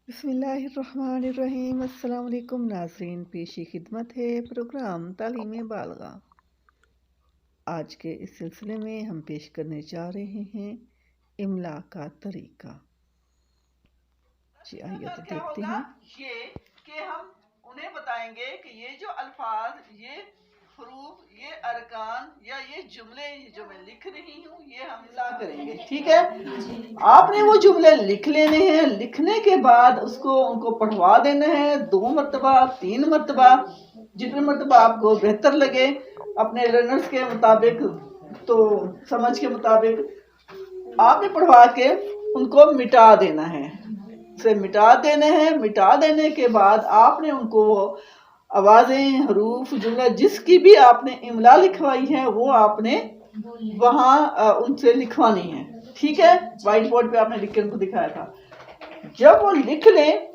बिस्मिल्लाहिर्रहमानिर्रहीम। अस्सलाम वालेकुम नाज़रीन, पेशी खिदमत है प्रोग्राम तालीम बालगा। आज के इस सिलसिले में हम पेश करने जा रहे हैं इमला का तरीका। जी आइए तो देखते हैं। ये कि हम उन्हें बताएंगे कि ये जो अल्फाज, ये हरूफ, ये अरकान या ये जुमले जो मैं लिख रही हूँ, ये हम इमला करेंगे। ठीक है, आपने वो जुमले लिख लेने हैं। लिखने के बाद उसको उनको पढ़वा देना है 2 मरतबा 3 मरतबा, जितने मरतबा आपको बेहतर लगे अपने लर्नर्स के मुताबिक, तो समझ के मुताबिक आपने पढ़वा के उनको मिटा देना है, से मिटा देने हैं। मिटा देने के बाद आपने उनको आवाज़ें, हरूफ, जुमला जिसकी भी आपने इमला लिखवाई है वो आपने वहाँ उनसे लिखवानी है। ठीक है, व्हाइट बोर्ड पे आपने लिख के उनको दिखाया था। जब वो लिख लें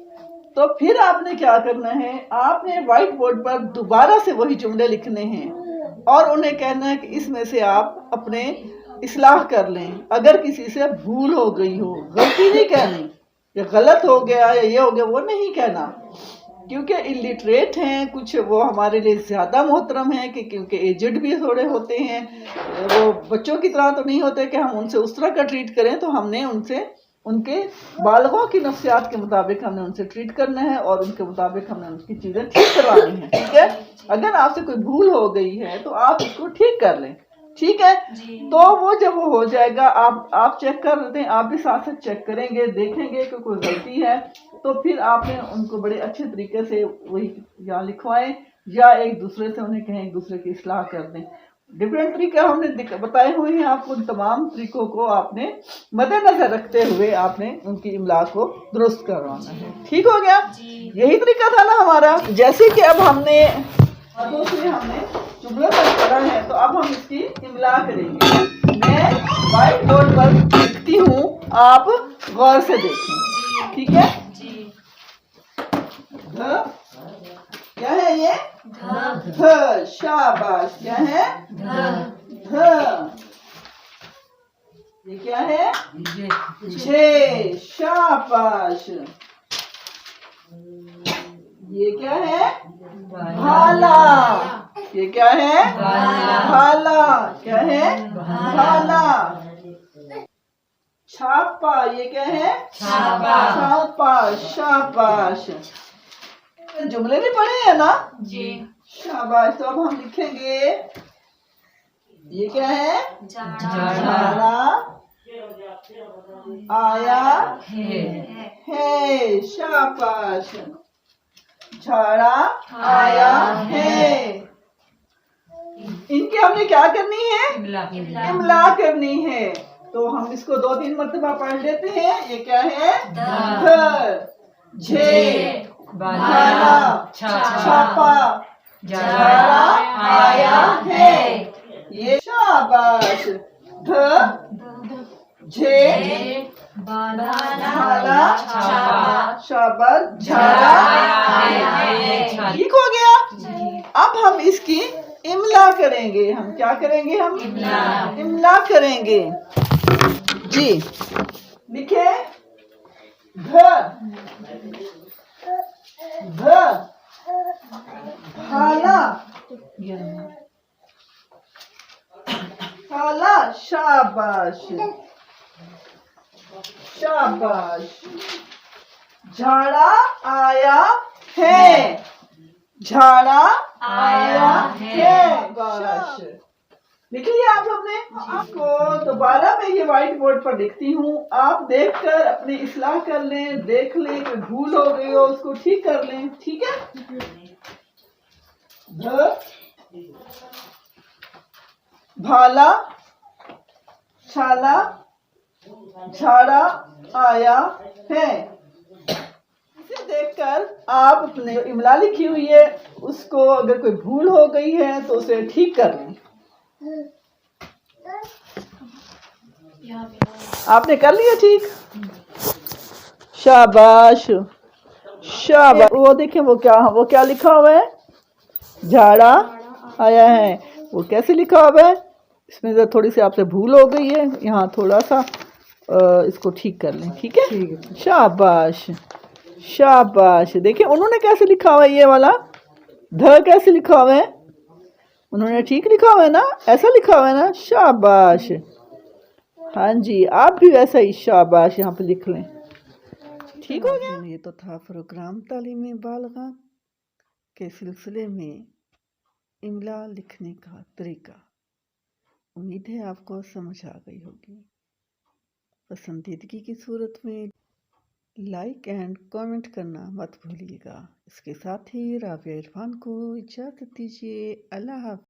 तो फिर आपने क्या करना है, आपने व्हाइट बोर्ड पर दोबारा से वही जुमले लिखने हैं और उन्हें कहना है कि इसमें से आप अपने इस्लाह कर लें। अगर किसी से भूल हो गई हो, गलती नहीं कहनी, ये गलत हो गया या ये हो गया, वो नहीं कहना, क्योंकि इलिटरेट हैं कुछ, वो हमारे लिए ज़्यादा मोहतरम है कि क्योंकि एजड भी थोड़े होते हैं, वो बच्चों की तरह तो नहीं होते कि हम उनसे उस तरह का ट्रीट करें। तो हमने उनसे उनके बालगों की नफ्सियात के मुताबिक हमने उनसे ट्रीट करना है और उनके मुताबिक हमने उनकी चीज़ें ठीक करवानी है। ठीक है, अगर आपसे कोई भूल हो गई है तो आप उसको ठीक कर लें। ठीक है, तो वो जब वो हो जाएगा आप चेक कर दें, आप भी साथ साथ चेक करेंगे, देखेंगे कि कोई गलती है तो फिर आपने उनको बड़े अच्छे तरीके से वही या लिखवाएं या एक दूसरे से उन्हें कहें, एक दूसरे की इस्लाह कर दें। डिफरेंट तरीके हमने बताए हुए हैं आपको, उन तमाम तरीकों को आपने मद्देनजर रखते हुए आपने उनकी इमला को दुरुस्त करवाना है। ठीक हो गया, यही तरीका था ना हमारा। जैसे कि अब हमने जुमले पर पढ़ा है तो अब हम इसकी इमला करेंगे। मैं व्हाइट बोर्ड पर लिखती हूँ, आप गौर से देखें। ठीक है, ध क्या है ये? ध। शाबाश, क्या है? ध। ये क्या है? झे। शाबाश। ये क्या है? भाला। ये क्या है? भाला। क्या है? भाला। छापा। ये क्या है? छापा। शाबाश। जुमले भी पढ़े हैं ना जी? शाबाश। तो अब हम लिखेंगे, ये क्या है? झाड़ा आया है। शाबाश। झाड़ा आया है। इनकी हमने क्या करनी है? इमला करनी है। तो हम इसको 2-3 मरतबा पढ़ लेते हैं। ये क्या है? ध, झे, भाला, छापा, झाड़ा आया है। ये शाबाश। ध, झे, भाला, शाबाश, झाड़ा आया है। ठीक हो गया। अब हम इसकी इमला करेंगे। हम क्या करेंगे? हम इमला करेंगे जी। लिखे, ध, भाला, भाला, शाबाश, शाबाश। झाड़ा आया है। झाड़ा आया है। शाबाश। लिख लिया आप लोग ने? आपको दोबारा मैं ये व्हाइट बोर्ड पर लिखती हूँ, आप देखकर अपनी इस्लाह कर लें, देख लें कि भूल हो गई हो उसको ठीक कर लें। ठीक है, ध, भाला, छाला, झाड़ा आया है। इसे देखकर आप अपने इमला लिखी हुई है उसको, अगर कोई भूल हो गई है तो उसे ठीक कर लें। आपने कर लिया ठीक? शाबाश, शाबाश। वो देखें, वो क्या लिखा हुआ है? झाड़ा आया है। वो कैसे लिखा हुआ है? इसमें थोड़ी सी आपसे भूल हो गई है, यहाँ थोड़ा सा इसको ठीक कर लें। ठीक है, शाबाश। शाबाश। देखिए उन्होंने कैसे लिखा हुआ है, ये वाला ध कैसे लिखा हुआ है, उन्होंने ठीक लिखा हुआ है ना, ऐसा लिखा हुआ है ना, शाबाश। हाँ जी, आप भी वैसा ही शाबाश यहाँ पे लिख लें। ठीक हो गया। ये तो था प्रोग्राम तालीम बालिगा के सिलसिले में इमला लिखने का तरीका। उम्मीद है आपको समझ आ गई होगी। पसंदीदगी की सूरत में लाइक एंड कमेंट करना मत भूलिएगा। इसके साथ ही राबिया इरफान को इजाज़त दीजिए। अल्लाह हाफ़िज़।